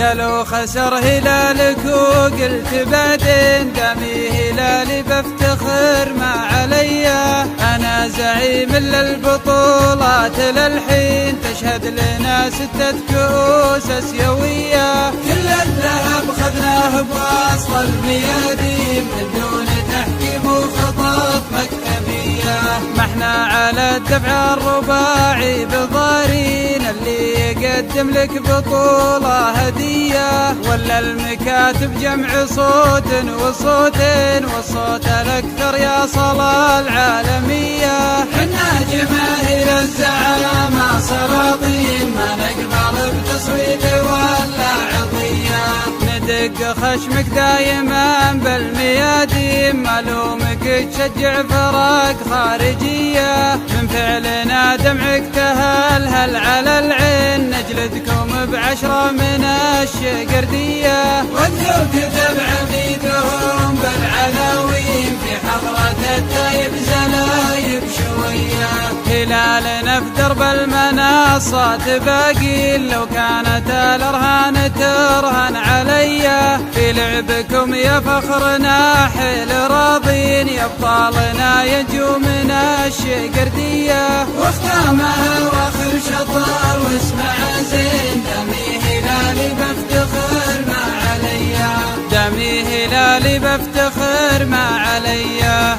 قالوا خسر هلالك وقلت بعدين دامي هلالي بفتخر ما عليا. أنا زعيم للبطولات للحين تشهد لنا 6 كؤوس اسيوية. كل الذهب خذناه بوصل الميادين من دون تحكيم وخطط مكتبية. ما احنا على الدفع الرباعي بضارين اللي يقدم لك بطولة هدية، ولا المكاتب جمع صوت وصوتين والصوت الأكثر يا صلاة العالمية. حنا جماهير الزعامة سلاطين ما نقبل بتصويت ولا عطية. ندق خشمك دايما بالميادين ملومك تشجع فرق خارجية. من فعلنا دمعك تهلهل على العين نجلدكم ب10 من الشقردية. واذكر كتب عميدهم بالعناوين في حضرة التايب زلايب شوية. هلالنا في درب المنصات باقي لو كانت الأرهان ترهن عليا. في لعبكم يا فخرنا حيل راضين يا ابطالنا ينجو من الشقردية. واختامها واخر شطر واسمع زين دمي هلالي بفتخر ما عليا. دمي هلالي بفتخر ما عليا.